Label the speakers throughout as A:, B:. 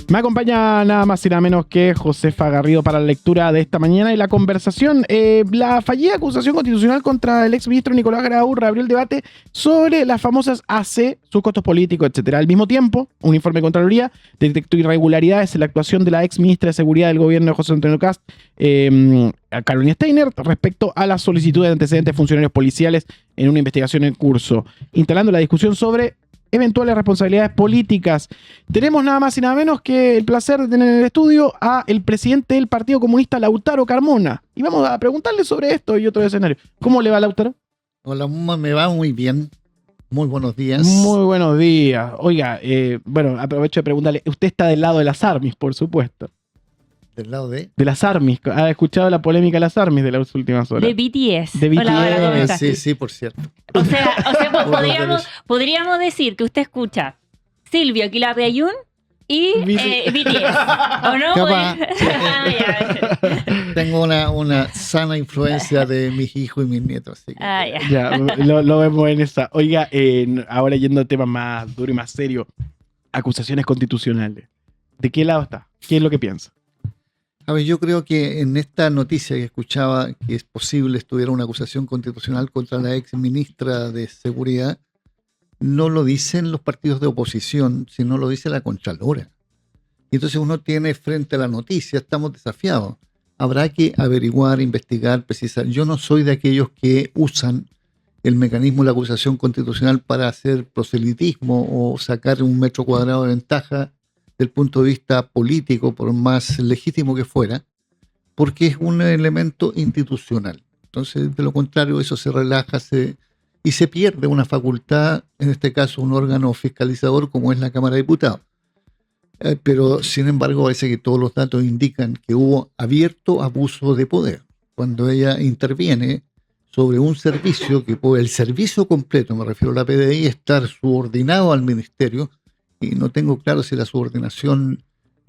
A: Me acompaña nada más y nada menos que Josefa Garrido para la lectura de esta mañana y la conversación. La fallida acusación constitucional contra el exministro Nicolás Grau reabrió el debate sobre las famosas AC, sus costos políticos, etcétera. Al mismo tiempo, un informe de Contraloría detectó irregularidades en la actuación de la exministra de Seguridad del gobierno de José Antonio Kast, Carolina Steiner, respecto a la solicitud de antecedentes de funcionarios policiales en una investigación en curso, instalando la discusión sobre eventuales responsabilidades políticas. Tenemos nada más y nada menos que el placer de tener en el estudio a el presidente del Partido Comunista, Lautaro Carmona. Y vamos a preguntarle sobre esto y otro escenario. ¿Cómo le va, Lautaro?
B: Hola, me va muy bien. Muy buenos días.
A: Muy buenos días. Oiga, bueno, aprovecho de preguntarle. Usted está del lado de las ARMYs, por supuesto.
B: ¿Del lado de?
A: De las ARMYs. ¿Ha escuchado la polémica de las ARMYs de las últimas horas?
C: De BTS.
A: De BTS.
C: Hola,
B: Sí, por cierto.
C: O sea podríamos decir que usted escucha Silvio Quilapayún y BTS. ¿O no?
B: Capaz. Tengo una sana influencia de mis hijos y mis nietos. Así que
A: ya, lo vemos en esa. Oiga, ahora yendo a temas más duros y más serios. Acusaciones constitucionales. ¿De qué lado está? ¿Qué es lo que piensa?
B: A ver, yo creo que en esta noticia que escuchaba que es posible estuviera una acusación constitucional contra la ex ministra de Seguridad, no lo dicen los partidos de oposición, sino lo dice la Contralora. Y entonces uno tiene frente a la noticia, estamos desafiados. Habrá que averiguar, investigar, precisar. Yo no soy de aquellos que usan el mecanismo de la acusación constitucional para hacer proselitismo o sacar un metro cuadrado de ventaja del punto de vista político, por más legítimo que fuera, porque es un elemento institucional. Entonces, de lo contrario, eso se relaja y se pierde una facultad, en este caso un órgano fiscalizador como es la Cámara de Diputados. Pero, sin embargo, parece que todos los datos indican que hubo abierto abuso de poder. Cuando ella interviene sobre un servicio que puede, el servicio completo, me refiero a la PDI, estar subordinado al ministerio, y no tengo claro si la subordinación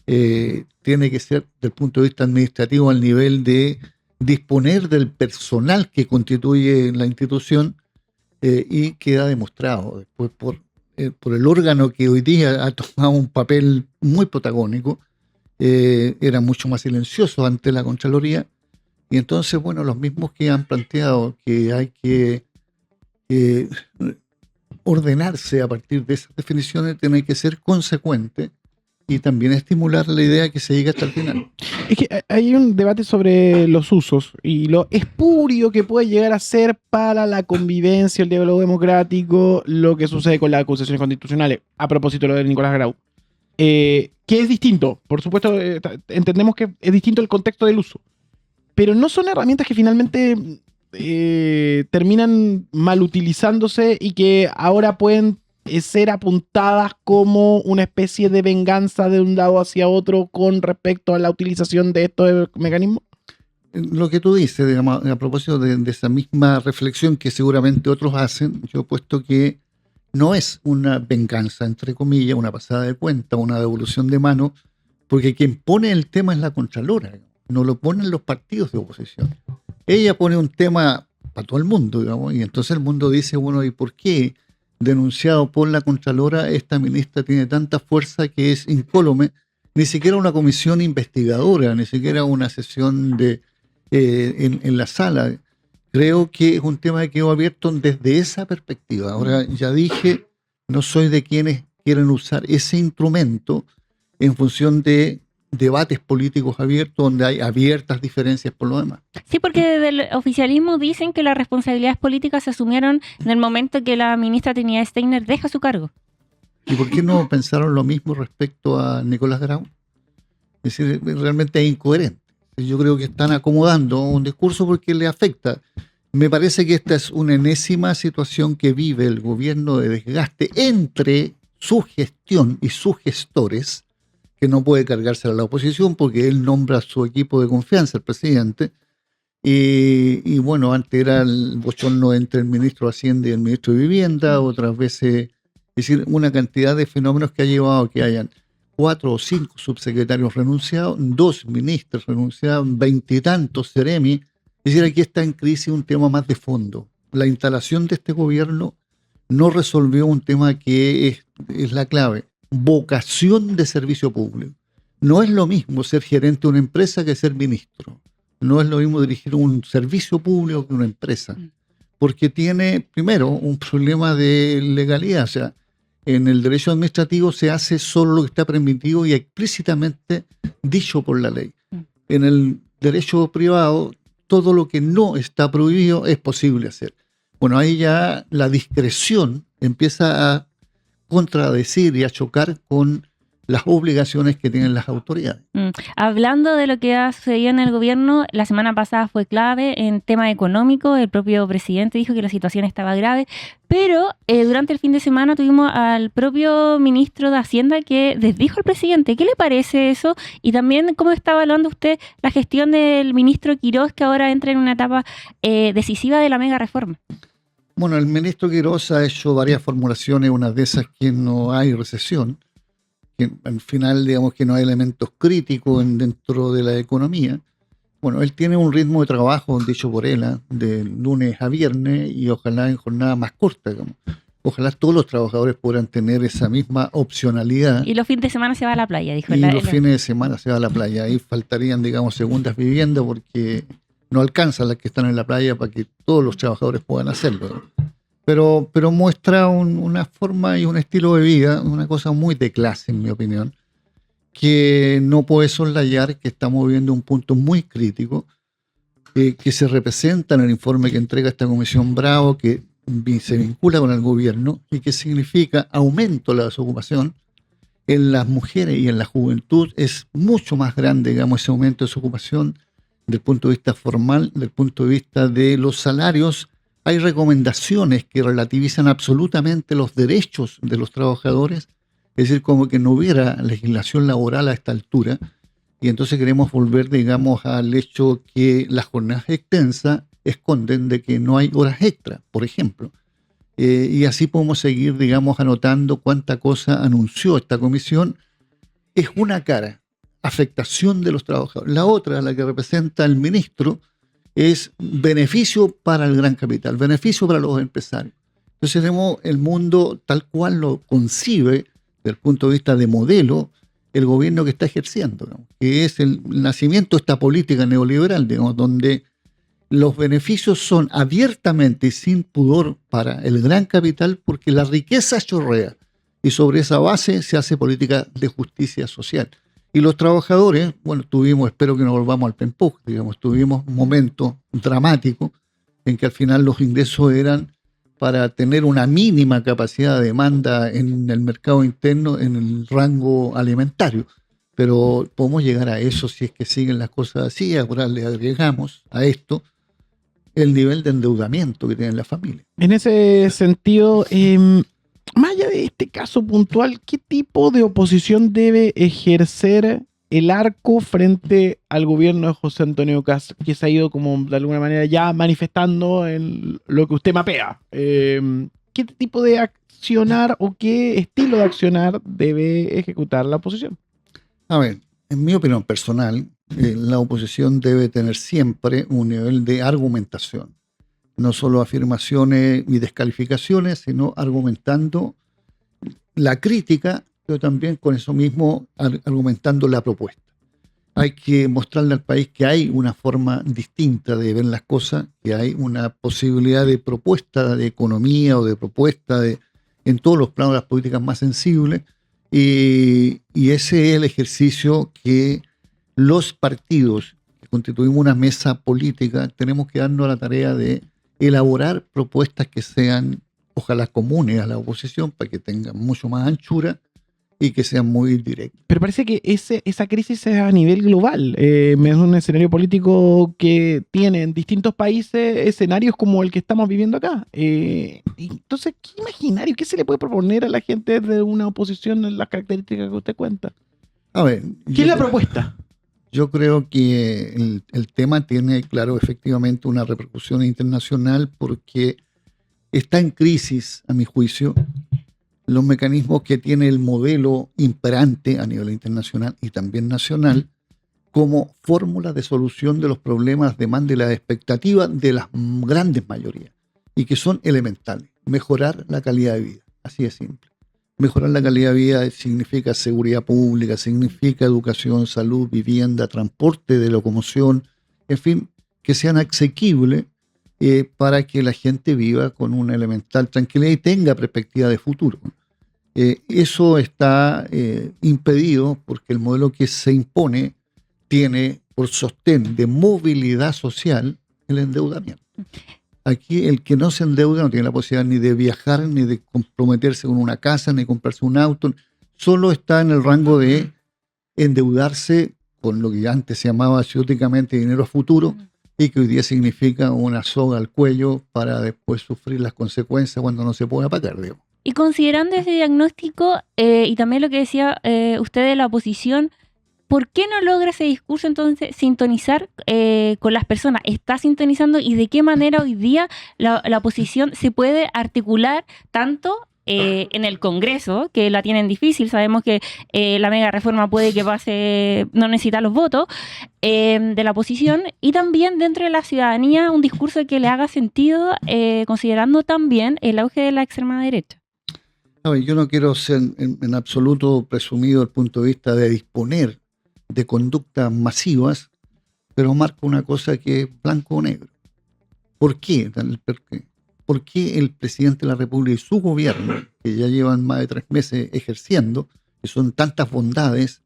B: tiene que ser, desde el punto de vista administrativo, al nivel de disponer del personal que constituye la institución, y queda demostrado después por el órgano que hoy día ha tomado un papel muy protagónico, era mucho más silencioso ante la Contraloría, y entonces, bueno, los mismos que han planteado que hay que ordenarse a partir de esas definiciones, tiene que ser consecuente y también estimular la idea que se llegue hasta el final.
A: Es que hay un debate sobre los usos y lo espurio que puede llegar a ser para la convivencia, el diálogo democrático, lo que sucede con las acusaciones constitucionales, a propósito de lo de Nicolás Grau, que es distinto. Por supuesto, entendemos que es distinto el contexto del uso, pero no son herramientas que finalmente terminan mal utilizándose y que ahora pueden ser apuntadas como una especie de venganza de un lado hacia otro con respecto a la utilización de estos mecanismos.
B: Lo que tú dices, digamos, a propósito de esa misma reflexión que seguramente otros hacen, yo he puesto que no es una venganza, entre comillas, una pasada de cuenta, una devolución de mano, porque quien pone el tema es la Contralora, no lo ponen los partidos de oposición. Ella pone un tema para todo el mundo, digamos, y entonces el mundo dice, bueno, ¿y por qué, denunciado por la Contralora, esta ministra tiene tanta fuerza que es incólume? Ni siquiera una comisión investigadora, ni siquiera una sesión en la sala. Creo que es un tema que quedó abierto desde esa perspectiva. Ahora, ya dije, no soy de quienes quieren usar ese instrumento en función de debates políticos abiertos, donde hay abiertas diferencias por lo demás.
C: Sí, porque desde el oficialismo dicen que las responsabilidades políticas se asumieron en el momento que la ministra Trinidad Steiner deja su cargo.
B: ¿Y por qué no pensaron lo mismo respecto a Nicolás Grau? Es decir, realmente es incoherente. Yo creo que están acomodando un discurso porque le afecta. Me parece que esta es una enésima situación que vive el gobierno de desgaste entre su gestión y sus gestores, que no puede cargarse a la oposición porque él nombra a su equipo de confianza, el presidente, y bueno, antes era el bochorno entre el ministro de Hacienda y el ministro de Vivienda, otras veces, es decir, una cantidad de fenómenos que ha llevado a que hayan 4 o 5 subsecretarios renunciados, 2 ministros renunciados, 20 y tantos seremi. Es decir, aquí está en crisis un tema más de fondo. La instalación de este gobierno no resolvió un tema que es la clave: vocación de servicio público. No es lo mismo ser gerente de una empresa que ser ministro. No es lo mismo dirigir un servicio público que una empresa, porque tiene, primero, un problema de legalidad. O sea, en el derecho administrativo se hace solo lo que está permitido y explícitamente dicho por la ley. En el derecho privado, todo lo que no está prohibido es posible hacer. Bueno, ahí ya la discreción empieza a contradecir y a chocar con las obligaciones que tienen las autoridades.
C: Hablando de lo que ha sucedido en el gobierno, la semana pasada fue clave en tema económico. El propio presidente dijo que la situación estaba grave, pero durante el fin de semana tuvimos al propio ministro de Hacienda que desdijo al presidente. ¿Qué le parece eso? Y también, ¿cómo está evaluando usted la gestión del ministro Quirós, que ahora entra en una etapa decisiva de la mega reforma?
B: Bueno, el ministro Quirós ha hecho varias formulaciones, una de esas que no hay recesión, que al final digamos que no hay elementos críticos dentro de la economía. Bueno, él tiene un ritmo de trabajo, dicho por él, de lunes a viernes y ojalá en jornada más corta. Ojalá todos los trabajadores puedan tener esa misma opcionalidad.
C: Y los fines de semana se va a la playa, dijo.
B: Y los fines de semana se va a la playa. Ahí faltarían, digamos, segundas viviendas porque no alcanzan las que están en la playa para que todos los trabajadores puedan hacerlo. Pero muestra una forma y un estilo de vida, una cosa muy de clase, en mi opinión, que no puede soslayar que estamos viviendo un punto muy crítico, que se representa en el informe que entrega esta Comisión Bravo, que se vincula con el gobierno y que significa aumento de la desocupación en las mujeres y en la juventud. Es mucho más grande, digamos, ese aumento de desocupación desde el punto de vista formal, desde el punto de vista de los salarios. Hay recomendaciones que relativizan absolutamente los derechos de los trabajadores, es decir, como que no hubiera legislación laboral a esta altura, y entonces queremos volver, digamos, al hecho que las jornadas extensas esconden de que no hay horas extras, por ejemplo. Y así podemos seguir, digamos, anotando cuánta cosa anunció esta comisión. Es una cara, afectación de los trabajadores. La otra, la que representa el ministro, es beneficio para el gran capital, beneficio para los empresarios. Entonces tenemos el mundo tal cual lo concibe desde el punto de vista de modelo el gobierno que está ejerciendo, ¿no? Que es el nacimiento de esta política neoliberal, digamos, donde los beneficios son abiertamente y sin pudor para el gran capital porque la riqueza chorrea y sobre esa base se hace política de justicia social. Y los trabajadores, bueno, espero que no volvamos al PEMPUJ, digamos, tuvimos un momento dramático en que al final los ingresos eran para tener una mínima capacidad de demanda en el mercado interno, en el rango alimentario. Pero podemos llegar a eso si es que siguen las cosas así. Ahora le agregamos a esto el nivel de endeudamiento que tiene la familia.
A: En ese sentido, más allá de este caso puntual, ¿qué tipo de oposición debe ejercer el arco frente al gobierno de José Antonio Kast, que se ha ido como de alguna manera ya manifestando en lo que usted mapea? ¿Qué tipo de accionar o qué estilo de accionar debe ejecutar la oposición?
B: A ver, en mi opinión personal, la oposición debe tener siempre un nivel de argumentación. No solo afirmaciones y descalificaciones, sino argumentando la crítica, pero también con eso mismo argumentando la propuesta. Hay que mostrarle al país que hay una forma distinta de ver las cosas, que hay una posibilidad de propuesta de economía o de propuesta en todos los planos de las políticas más sensibles, y ese es el ejercicio que los partidos que constituimos una mesa política tenemos que darnos a la tarea de elaborar propuestas que sean, ojalá, comunes a la oposición para que tengan mucho más anchura y que sean muy directas.
A: Pero parece que esa crisis es a nivel global. Es un escenario político que tiene en distintos países escenarios como el que estamos viviendo acá. Entonces, ¿qué imaginario? ¿Qué se le puede proponer a la gente de una oposición en las características que usted cuenta?
B: A ver,
A: ¿qué es la propuesta?
B: Yo creo que el tema tiene, claro, efectivamente una repercusión internacional porque está en crisis, a mi juicio, los mecanismos que tiene el modelo imperante a nivel internacional y también nacional como fórmula de solución de los problemas, demanda y las expectativas de las grandes mayorías y que son elementales. mejorar la calidad de vida, así de simple. Mejorar la calidad de vida significa seguridad pública, significa educación, salud, vivienda, transporte de locomoción, en fin, que sean asequibles para que la gente viva con una elemental tranquilidad y tenga perspectiva de futuro. Eso está impedido porque el modelo que se impone tiene por sostén de movilidad social el endeudamiento. Aquí el que no se endeuda no tiene la posibilidad ni de viajar, ni de comprometerse con una casa, ni comprarse un auto. Solo está en el rango de endeudarse con lo que antes se llamaba ciúticamente dinero a futuro y que hoy día significa una soga al cuello para después sufrir las consecuencias cuando no se pueda pagar, digamos.
C: Y considerando ese diagnóstico y también lo que decía usted de la oposición, ¿por qué no logra ese discurso entonces sintonizar con las personas? ¿Está sintonizando y de qué manera hoy día la oposición se puede articular tanto en el Congreso, que la tienen difícil? Sabemos que la mega reforma puede que pase, no necesita los votos de la oposición, y también dentro de la ciudadanía un discurso que le haga sentido considerando también el auge de la extrema derecha.
B: A ver, yo no quiero ser en absoluto presumido desde el punto de vista de disponer de conductas masivas, pero marca una cosa que es blanco o negro. ¿Por qué? ¿Por qué el presidente de la República y su gobierno, que ya llevan más de 3 meses ejerciendo, que son tantas bondades,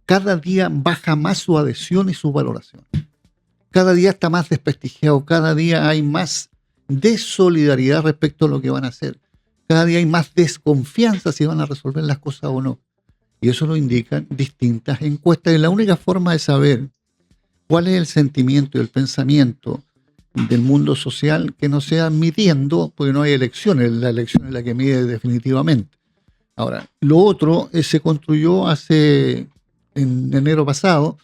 B: cada día baja más su adhesión y su valoración? Cada día está más desprestigiado, cada día hay más desolidaridad respecto a lo que van a hacer. Cada día hay más desconfianza si van a resolver las cosas o no. Y eso lo indican distintas encuestas. Y la única forma de saber cuál es el sentimiento y el pensamiento del mundo social que no sea midiendo, porque no hay elecciones, la elección es la que mide definitivamente. Ahora, lo otro se construyó en enero pasado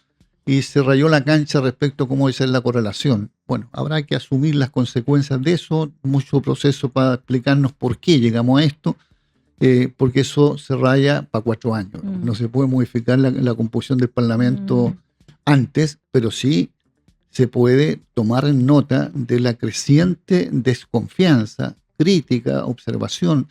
B: y se rayó la cancha respecto a cómo debe ser la correlación. Bueno, habrá que asumir las consecuencias de eso, mucho proceso para explicarnos por qué llegamos a esto. Porque eso se raya para 4 años. No se puede modificar la composición del Parlamento antes, pero sí se puede tomar nota de la creciente desconfianza, crítica, observación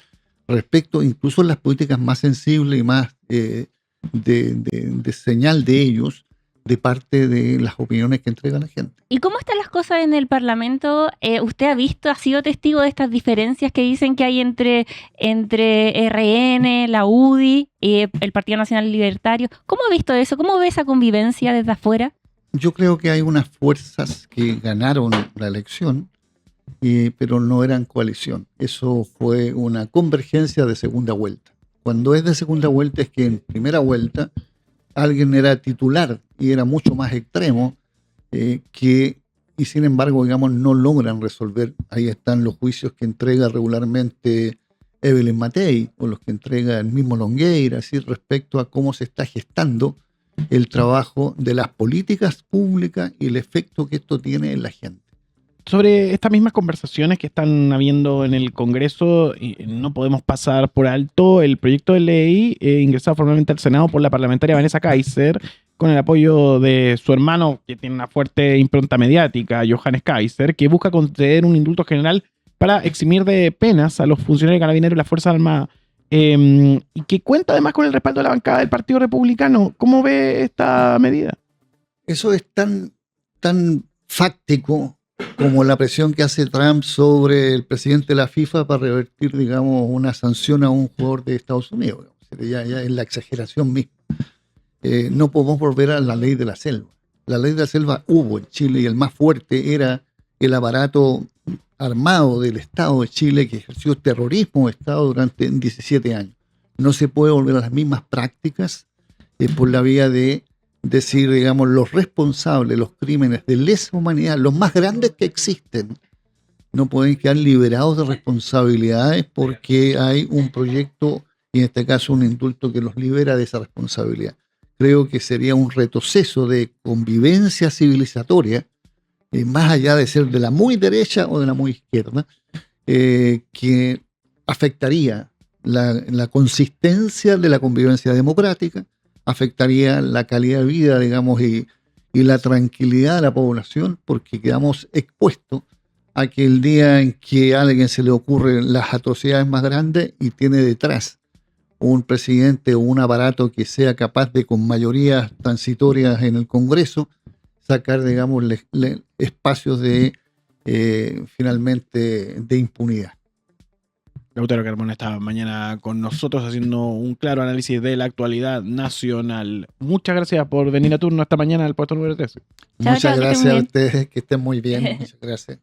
B: respecto incluso a las políticas más sensibles y más de señal de ellos de parte de las opiniones que entrega la gente.
C: ¿Y cómo están las cosas en el Parlamento? ¿Usted ha visto, ha sido testigo de estas diferencias que dicen que hay entre RN, la UDI y el Partido Nacional Libertario? ¿Cómo ha visto eso? ¿Cómo ve esa convivencia desde afuera?
B: Yo creo que hay unas fuerzas que ganaron la elección, pero no eran coalición. Eso fue una convergencia de segunda vuelta. Cuando es de segunda vuelta es que en primera vuelta alguien era titular y era mucho más extremo y sin embargo, digamos, no logran resolver. Ahí están los juicios que entrega regularmente Evelyn Matei o los que entrega el mismo Longueira, así respecto a cómo se está gestando el trabajo de las políticas públicas y el efecto que esto tiene en la gente.
A: Sobre estas mismas conversaciones que están habiendo en el Congreso, no podemos pasar por alto el proyecto de ley ingresado formalmente al Senado por la parlamentaria Vanessa Kaiser, con el apoyo de su hermano, que tiene una fuerte impronta mediática, Johannes Kaiser, que busca conceder un indulto general para eximir de penas a los funcionarios carabineros y las Fuerzas Armadas, y que cuenta además con el respaldo de la bancada del Partido Republicano. ¿Cómo ve esta medida?
B: Eso es tan fáctico como la presión que hace Trump sobre el presidente de la FIFA para revertir, digamos, una sanción a un jugador de Estados Unidos. Ya es la exageración misma. No podemos volver a la ley de la selva. La ley de la selva hubo en Chile y el más fuerte era el aparato armado del Estado de Chile que ejerció terrorismo de Estado durante 17 años. No se puede volver a las mismas prácticas por la vía de decir, digamos, los responsables de los crímenes de lesa humanidad, los más grandes que existen, no pueden quedar liberados de responsabilidades porque hay un proyecto, y en este caso un indulto que los libera de esa responsabilidad. Creo que sería un retroceso de convivencia civilizatoria, más allá de ser de la muy derecha o de la muy izquierda, que afectaría la consistencia de la convivencia democrática, afectaría la calidad de vida, digamos, y la tranquilidad de la población, porque quedamos expuestos a que el día en que a alguien se le ocurren las atrocidades más grandes y tiene detrás un presidente o un aparato que sea capaz de, con mayorías transitorias en el Congreso, sacar, digamos, espacios de finalmente de impunidad.
A: Lautaro Carmona esta mañana con nosotros haciendo un claro análisis de la actualidad nacional. Muchas gracias por venir a turno esta mañana al puesto número 13.
C: Chao,
B: Muchas
C: chao,
B: gracias a ustedes, que estén muy bien. Muchas gracias.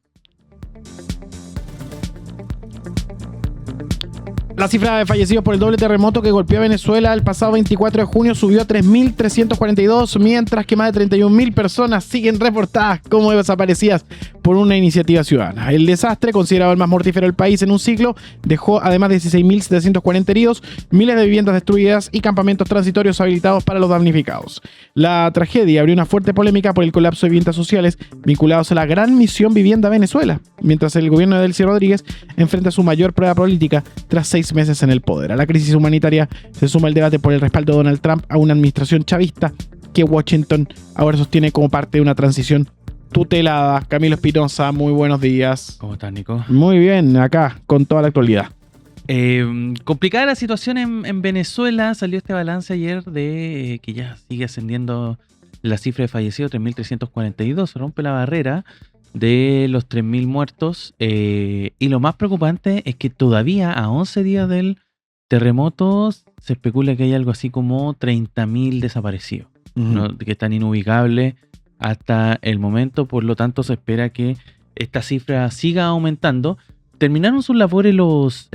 A: La cifra de fallecidos por el doble terremoto que golpeó a Venezuela el pasado 24 de junio subió a 3.342, mientras que más de 31.000 personas siguen reportadas como desaparecidas por una iniciativa ciudadana. El desastre, considerado el más mortífero del país en un siglo, dejó además de 16.740 heridos, miles de viviendas destruidas y campamentos transitorios habilitados para los damnificados. La tragedia abrió una fuerte polémica por el colapso de viviendas sociales vinculados a la Gran Misión Vivienda Venezuela, mientras el gobierno de Delcy Rodríguez enfrenta su mayor prueba política tras 6 meses en el poder. A la crisis humanitaria se suma el debate por el respaldo de Donald Trump a una administración chavista que Washington ahora sostiene como parte de una transición tutelada. Camilo Espinosa, muy buenos días.
D: ¿Cómo estás, Nico?
A: Muy bien, acá con toda la actualidad.
D: Complicada la situación en Venezuela. Salió este balance ayer de que ya sigue ascendiendo la cifra de fallecidos, 3.342. Se rompe la barrera de los 3.000 muertos. Y lo más preocupante es que todavía a 11 días del terremoto se especula que hay algo así como 30.000 desaparecidos, ¿no? Que están inubicables hasta el momento. Por lo tanto, se espera que esta cifra siga aumentando. Terminaron sus labores los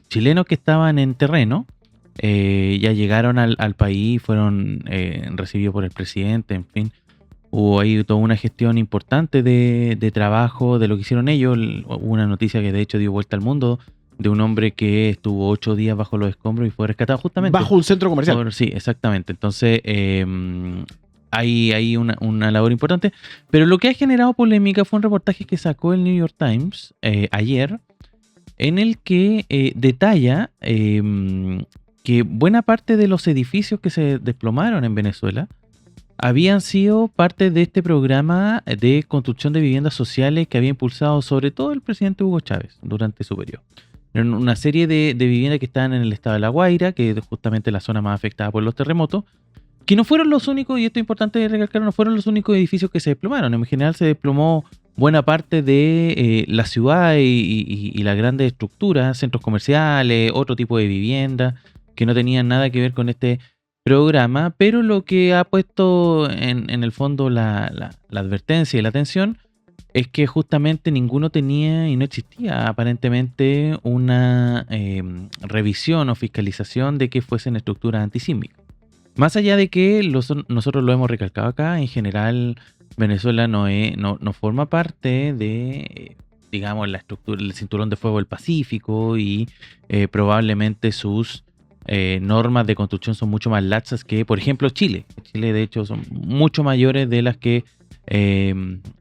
D: chilenos que estaban en terreno. Ya llegaron al país, fueron recibidos por el presidente, en fin. Hubo ahí toda una gestión importante de trabajo, de lo que hicieron ellos. Hubo una noticia que de hecho dio vuelta al mundo de un hombre que estuvo 8 días bajo los escombros y fue rescatado justamente.
A: Bajo un centro comercial.
D: Sí, exactamente. Entonces, hay una labor importante. Pero lo que ha generado polémica fue un reportaje que sacó el New York Times ayer, en el que detalla que buena parte de los edificios que se desplomaron en Venezuela habían sido parte de este programa de construcción de viviendas sociales que había impulsado sobre todo el presidente Hugo Chávez durante su periodo. Eran una serie de viviendas que estaban en el estado de La Guaira, que es justamente la zona más afectada por los terremotos, que no fueron los únicos, y esto es importante recalcar, no fueron los únicos edificios que se desplomaron. En general se desplomó buena parte de la ciudad y las grandes estructuras, centros comerciales, otro tipo de viviendas, que no tenían nada que ver con este programa, pero lo que ha puesto en el fondo la advertencia y la atención es que justamente ninguno tenía y no existía aparentemente una revisión o fiscalización de que fuesen estructuras antisísmicas. Más allá de que nosotros lo hemos recalcado acá, en general Venezuela no forma parte de, digamos, la estructura, el cinturón de fuego del Pacífico, y probablemente sus normas de construcción son mucho más laxas que, por ejemplo, Chile. Chile, de hecho, son mucho mayores de las que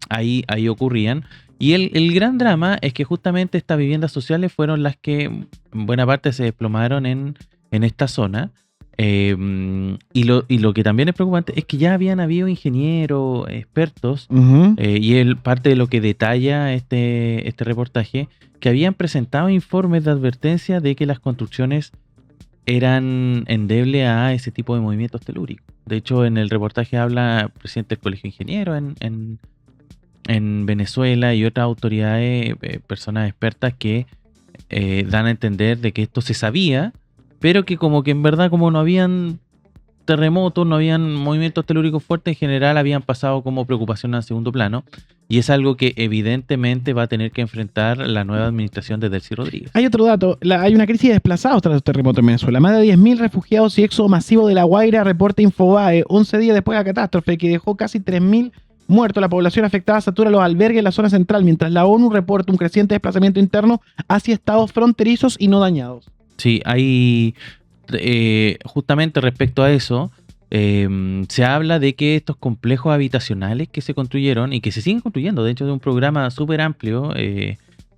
D: ahí ocurrían. Y el gran drama es que justamente estas viviendas sociales fueron las que en buena parte se desplomaron en esta zona. Y lo que también es preocupante es que ya habían habido ingenieros, expertos, y parte de lo que detalla este reportaje, que habían presentado informes de advertencia de que las construcciones eran endebles a ese tipo de movimientos telúricos. De hecho, en el reportaje habla el presidente del Colegio de Ingenieros en Venezuela y otras autoridades, personas expertas que dan a entender de que esto se sabía, pero que como que en verdad, como no habían terremotos, no habían movimientos telúricos fuertes, en general habían pasado como preocupación al segundo plano, y es algo que evidentemente va a tener que enfrentar la nueva administración de Delcy Rodríguez.
A: Hay otro dato, hay una crisis de desplazados tras los terremotos en Venezuela. Más de 10.000 refugiados y éxodo masivo de La Guaira, reporta Infobae, 11 días después de la catástrofe que dejó casi 3.000 muertos. La población afectada satura los albergues en la zona central, mientras la ONU reporta un creciente desplazamiento interno hacia estados fronterizos y no dañados.
D: Sí, hay justamente respecto a eso, se habla de que estos complejos habitacionales que se construyeron y que se siguen construyendo, de hecho de un programa súper amplio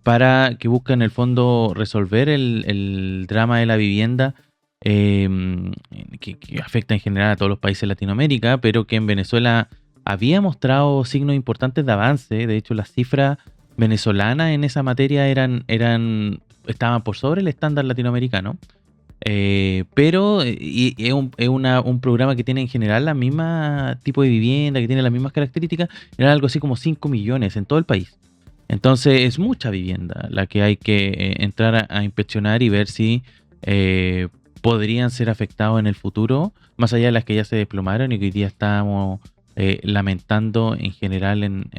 D: para que busca en el fondo resolver el drama de la vivienda que afecta en general a todos los países de Latinoamérica, pero que en Venezuela había mostrado signos importantes de avance. De hecho, las cifras venezolanas en esa materia estaban por sobre el estándar latinoamericano. Pero es un programa que tiene en general la misma tipo de vivienda, que tiene las mismas características. Era algo así como 5 millones en todo el país. Entonces es mucha vivienda la que hay que entrar a inspeccionar y ver si podrían ser afectados en el futuro, más allá de las que ya se desplomaron y que hoy día estamos lamentando en general en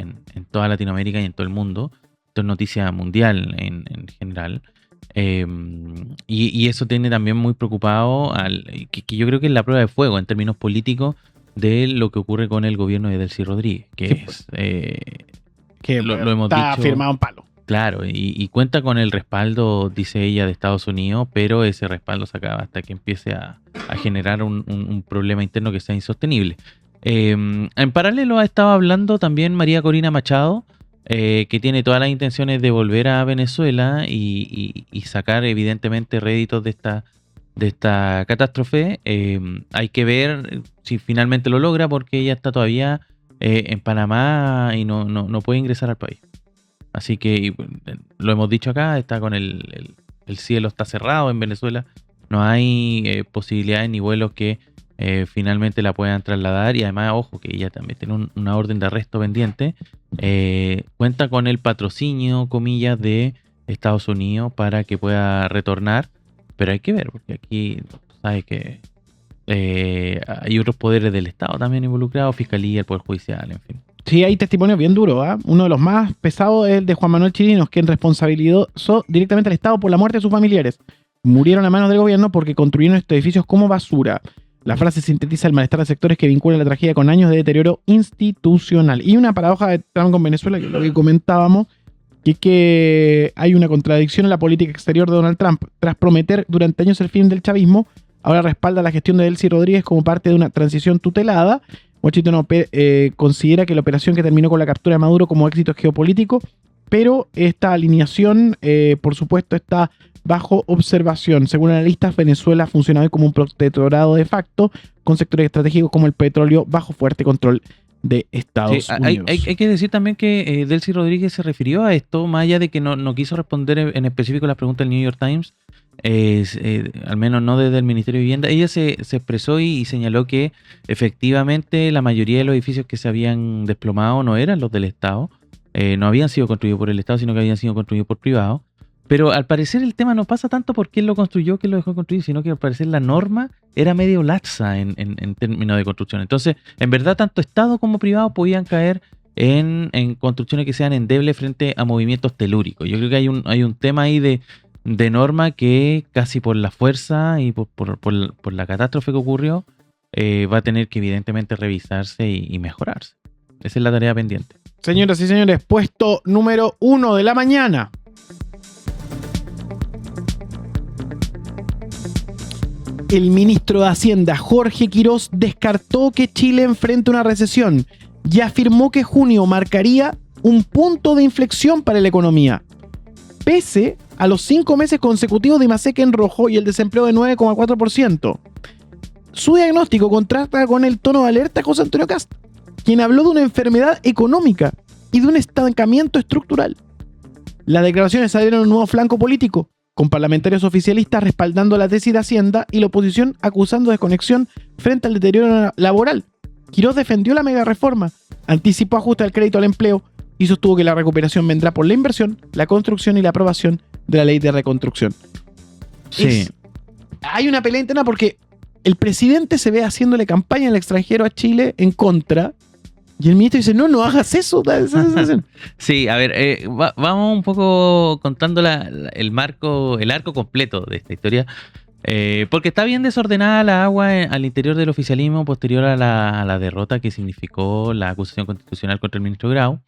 D: toda Latinoamérica y en todo el mundo. Esto es noticia mundial en general. Y eso tiene también muy preocupado que yo creo que es la prueba de fuego en términos políticos de lo que ocurre con el gobierno de Delcy Rodríguez, que
A: Sí,
D: es
A: que
D: lo hemos
A: está
D: dicho,
A: firmado en palo.
D: claro, y cuenta con el respaldo, dice ella, de Estados Unidos, pero ese respaldo se acaba hasta que empiece a generar un problema interno que sea insostenible. En paralelo ha estado hablando también María Corina Machado, que tiene todas las intenciones de volver a Venezuela y sacar evidentemente réditos de esta catástrofe. Hay que ver si finalmente lo logra, porque ella está todavía en Panamá y no puede ingresar al país. Así que lo hemos dicho acá, está con el cielo está cerrado en Venezuela. No hay posibilidades ni vuelos que finalmente la puedan trasladar, y además, ojo, que ella también tiene una orden de arresto pendiente. Cuenta con el patrocinio, comillas, de Estados Unidos para que pueda retornar, pero hay que ver, porque aquí sabes que hay otros poderes del Estado también involucrados, Fiscalía, el Poder Judicial, en fin.
A: Sí, hay testimonios bien duros. Uno de los más pesados es el de Juan Manuel Chirinos, quien responsabilizó directamente al Estado por la muerte de sus familiares. Murieron a manos del gobierno porque construyeron estos edificios como basura. La frase sintetiza el malestar de sectores que vinculan la tragedia con años de deterioro institucional. Y una paradoja de Trump con Venezuela, que es lo que comentábamos, que hay una contradicción en la política exterior de Donald Trump. Tras prometer durante años el fin del chavismo, ahora respalda la gestión de Delcy Rodríguez como parte de una transición tutelada. Washington considera que la operación que terminó con la captura de Maduro como éxito geopolítico, pero esta alineación, por supuesto, está bajo observación. Según analistas, Venezuela ha funcionado como un protectorado de facto, con sectores estratégicos como el petróleo bajo fuerte control de Estados Unidos.
D: Hay que decir también que Delcy Rodríguez se refirió a esto, más allá de que no quiso responder en específico las preguntas del New York Times, al menos no desde el Ministerio de Vivienda. Ella se expresó y señaló que efectivamente la mayoría de los edificios que se habían desplomado no eran los del Estado, no habían sido construidos por el Estado, sino que habían sido construidos por privados. Pero al parecer el tema no pasa tanto por quién lo construyó, quién lo dejó construir, sino que al parecer la norma era medio laxa en términos de construcción. Entonces, en verdad, tanto Estado como privado podían caer en construcciones que sean endebles frente a movimientos telúricos. Yo creo que hay un tema ahí de norma que casi por la fuerza y por la catástrofe que ocurrió, va a tener que evidentemente revisarse y mejorarse. Esa es la tarea pendiente.
A: Señoras y señores, puesto número 1 de la mañana. El ministro de Hacienda, Jorge Quirós, descartó que Chile enfrente una recesión y afirmó que junio marcaría un punto de inflexión para la economía, pese a los 5 meses consecutivos de IMASEC en rojo y el desempleo de 9,4%. Su diagnóstico contrasta con el tono de alerta de José Antonio Kast, quien habló de una enfermedad económica y de un estancamiento estructural. Las declaraciones salieron en un nuevo flanco político, con parlamentarios oficialistas respaldando la tesis de Hacienda y la oposición acusando desconexión frente al deterioro laboral. Quirós defendió la mega reforma, anticipó ajuste al crédito al empleo y sostuvo que la recuperación vendrá por la inversión, la construcción y la aprobación de la ley de reconstrucción.
D: Sí.
A: Hay una pelea interna porque el presidente se ve haciéndole campaña al extranjero a Chile en contra. Y el ministro dice, no hagas eso.
D: Sí, a ver, vamos un poco contando el arco completo de esta historia, porque está bien desordenada la agua al interior del oficialismo posterior a la derrota que significó la acusación constitucional contra el ministro Grau.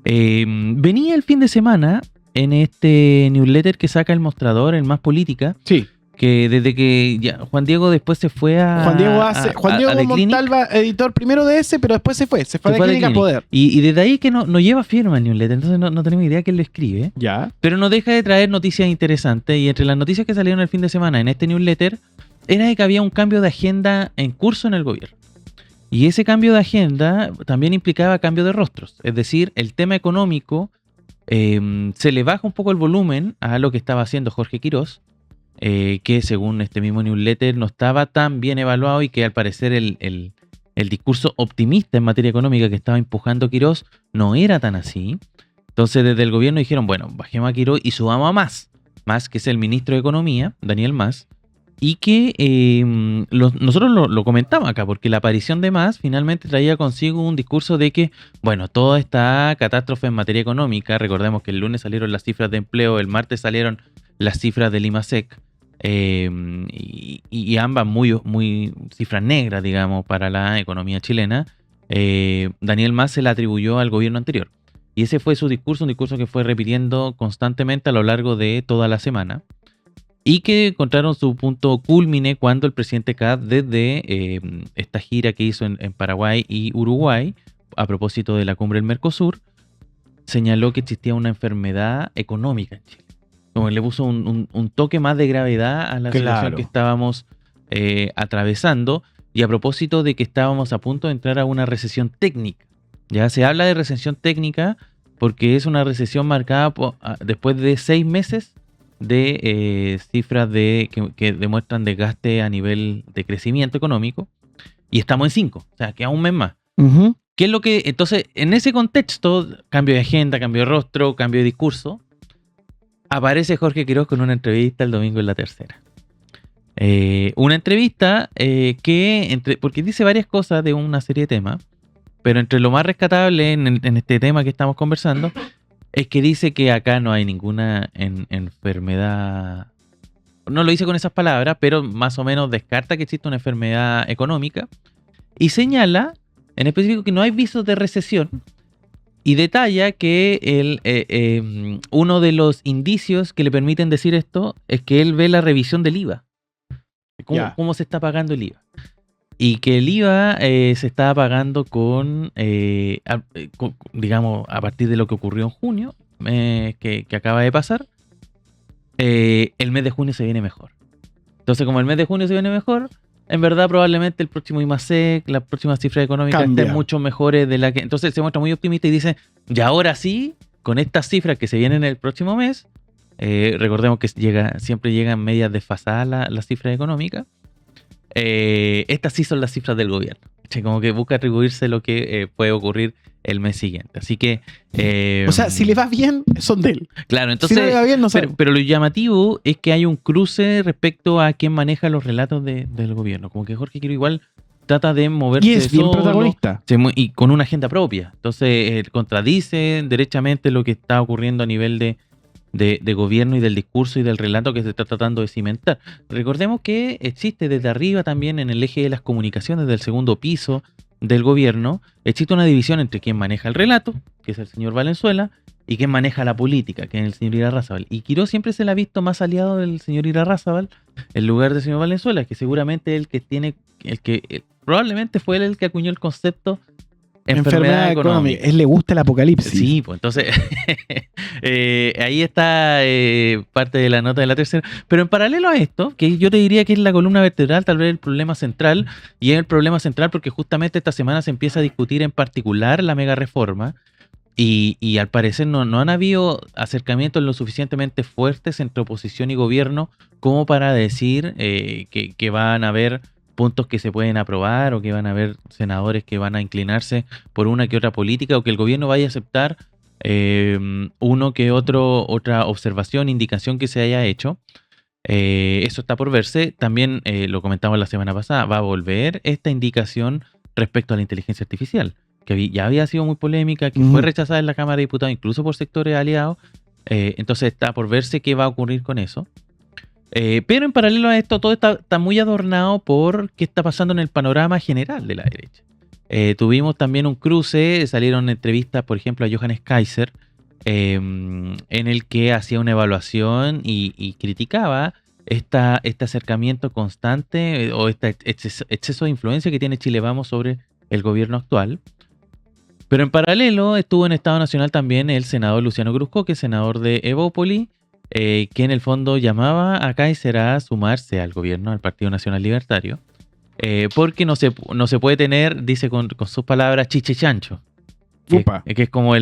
D: Venía el fin de semana en este newsletter que saca El Mostrador, el Más Política.
A: Sí.
D: Que desde que Juan Diego después se fue a
A: Juan Diego Montalva, editor primero de ese, pero después se fue a la Clínica Poder.
D: Y desde ahí que no lleva firma el newsletter, entonces no tenemos idea quién lo escribe.
A: Ya.
D: Pero no deja de traer noticias interesantes, y entre las noticias que salieron el fin de semana en este newsletter era de que había un cambio de agenda en curso en el gobierno. Y ese cambio de agenda también implicaba cambio de rostros, es decir, el tema económico se le baja un poco el volumen a lo que estaba haciendo Jorge Quirós, que según este mismo newsletter no estaba tan bien evaluado y que al parecer el discurso optimista en materia económica que estaba empujando Quirós no era tan así. Entonces desde el gobierno dijeron, bueno, bajemos a Quirós y subamos a Mas, que es el ministro de Economía, Daniel Mas, y que nosotros lo comentamos acá, porque la aparición de Mas finalmente traía consigo un discurso de que, bueno, toda esta catástrofe en materia económica, recordemos que el lunes salieron las cifras de empleo, el martes salieron las cifras del IMASEC, y ambas muy cifras negras, digamos, para la economía chilena. Daniel Mas se la atribuyó al gobierno anterior. Y ese fue su discurso, un discurso que fue repitiendo constantemente a lo largo de toda la semana. Y que encontraron su punto cúlmine cuando el presidente Kast, desde esta gira que hizo en Paraguay y Uruguay, a propósito de la cumbre del Mercosur, señaló que existía una enfermedad económica en Chile. Como le puso un toque más de gravedad a la situación que estábamos atravesando, y a propósito de que estábamos a punto de entrar a una recesión técnica. Ya se habla de recesión técnica porque es una recesión marcada después de 6 meses de cifras que demuestran desgaste a nivel de crecimiento económico, y estamos en 5, o sea, queda un mes más. ¿Qué es lo que? Entonces, en ese contexto, cambio de agenda, cambio de rostro, cambio de discurso, aparece Jorge Quirós con una entrevista el domingo en La Tercera. Una entrevista porque dice varias cosas de una serie de temas, pero entre lo más rescatable en este tema que estamos conversando es que dice que acá no hay ninguna enfermedad. No lo dice con esas palabras, pero más o menos descarta que existe una enfermedad económica y señala en específico que no hay visos de recesión, y detalla que uno de los indicios que le permiten decir esto es que él ve la revisión del IVA. ¿Cómo se está pagando el IVA? Y que el IVA se estaba pagando digamos, a partir de lo que ocurrió en junio, que acaba de pasar, el mes de junio se viene mejor. Entonces, como el mes de junio se viene mejor, en verdad probablemente el próximo IMASEC, las próximas cifras económicas estén mucho mejores de la que... Entonces se muestra muy optimista y dice, y ahora sí, con estas cifras que se vienen el próximo mes, recordemos que siempre llegan medias desfasadas las cifras económicas. Estas sí son las cifras del gobierno, como que busca atribuirse lo que puede ocurrir el mes siguiente. Así que...
A: o sea, si le va bien, son de él.
D: Claro, entonces...
A: Si no le va bien, no sabe.
D: Pero lo llamativo es que hay un cruce respecto a quién maneja los relatos del gobierno. Como que Jorge Quirós igual trata de moverse
A: y es bien protagonista.
D: Y con una agenda propia. Entonces contradice derechamente lo que está ocurriendo a nivel de gobierno y del discurso y del relato que se está tratando de cimentar. Recordemos que existe desde arriba también en el eje de las comunicaciones del segundo piso del gobierno, existe una división entre quien maneja el relato, que es el señor Valenzuela, y quien maneja la política, que es el señor Irarrázaval. Y Quirós siempre se le ha visto más aliado del señor Irarrázaval en lugar del señor Valenzuela, que seguramente probablemente fue él el que acuñó el concepto enfermedad económica.
A: Él le gusta el apocalipsis.
D: Sí, pues entonces ahí está parte de la nota de La Tercera. Pero en paralelo a esto, que yo te diría que es la columna vertebral, tal vez el problema central, y es el problema central porque justamente esta semana se empieza a discutir en particular la mega reforma, y al parecer no han habido acercamientos lo suficientemente fuertes entre oposición y gobierno como para decir que van a haber puntos que se pueden aprobar, o que van a haber senadores que van a inclinarse por una que otra política, o que el gobierno vaya a aceptar otra observación, indicación que se haya hecho. Eso está por verse. También lo comentamos la semana pasada, va a volver esta indicación respecto a la inteligencia artificial, que ya había sido muy polémica, que fue rechazada en la Cámara de Diputados, incluso por sectores aliados. Entonces está por verse qué va a ocurrir con eso. Pero en paralelo a esto, todo está muy adornado por qué está pasando en el panorama general de la derecha. Tuvimos también un cruce, salieron entrevistas, por ejemplo, a Johannes Kaiser, en el que hacía una evaluación y criticaba este acercamiento constante o este exceso de influencia que tiene Chile Vamos sobre el gobierno actual. Pero en paralelo estuvo en Estado Nacional también el senador Luciano Cruzco, que es senador de Evópoli, que en el fondo llamaba a Kaiser a sumarse al gobierno, al Partido Nacional Libertario, porque no se puede tener, dice con sus palabras, chiche chancho.
A: Upa.
D: Que es como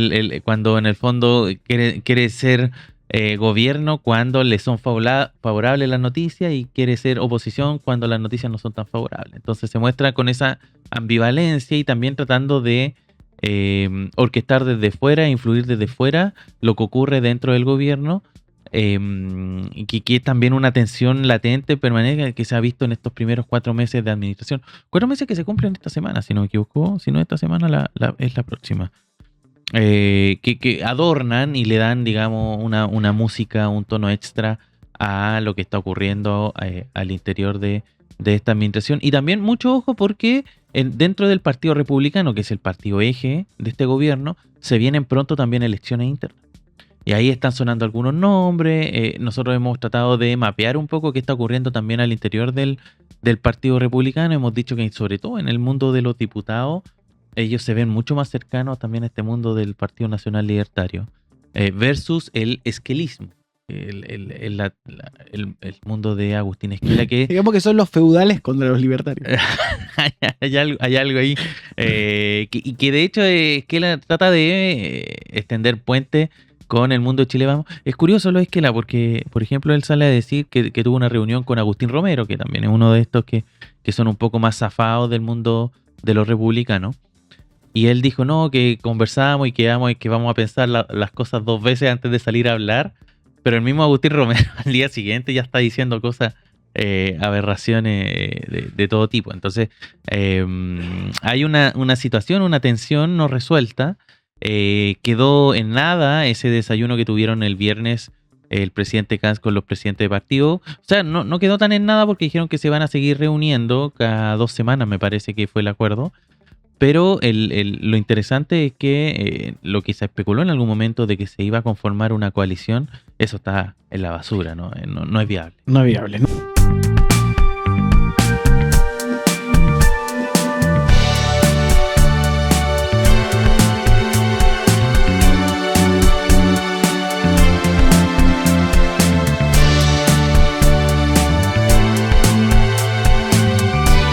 D: cuando en el fondo quiere ser gobierno cuando le son favorables las noticias y quiere ser oposición cuando las noticias no son tan favorables. Entonces se muestra con esa ambivalencia y también tratando de orquestar desde fuera, influir desde fuera lo que ocurre dentro del gobierno, y que es también una tensión latente, permanente, que se ha visto en estos primeros 4 meses de administración. 4 meses que se cumplen esta semana, si no me equivoco, si no esta semana es la próxima. Que adornan y le dan, digamos, una música, un tono extra a lo que está ocurriendo al interior de esta administración. Y también mucho ojo porque dentro del Partido Republicano, que es el partido eje de este gobierno, se vienen pronto también elecciones internas. Y ahí están sonando algunos nombres. Nosotros hemos tratado de mapear un poco qué está ocurriendo también al interior del Partido Republicano. Hemos dicho que sobre todo en el mundo de los diputados, ellos se ven mucho más cercanos también a este mundo del Partido Nacional Libertario, versus el esquelismo, el mundo de Agustín Esquela, que
A: Digamos que son los feudales contra los libertarios.
D: hay algo ahí, y que de hecho Esquela trata de extender puentes con el mundo de Chile Vamos. Es curioso lo de Esquela porque, por ejemplo, él sale a decir que tuvo una reunión con Agustín Romero, que también es uno de estos que son un poco más zafados del mundo de los republicanos. Y él dijo, no, que conversamos y quedamos y que vamos a pensar las cosas 2 veces antes de salir a hablar. Pero el mismo Agustín Romero al día siguiente ya está diciendo cosas, aberraciones de todo tipo. Entonces, hay una situación, una tensión no resuelta. Quedó en nada ese desayuno que tuvieron el viernes el presidente Kans con los presidentes de partido. O sea, no quedó tan en nada porque dijeron que se van a seguir reuniendo cada 2 semanas, me parece que fue el acuerdo. Pero lo interesante es que lo que se especuló en algún momento de que se iba a conformar una coalición, eso está en la basura, ¿no? No es viable.
A: No es viable.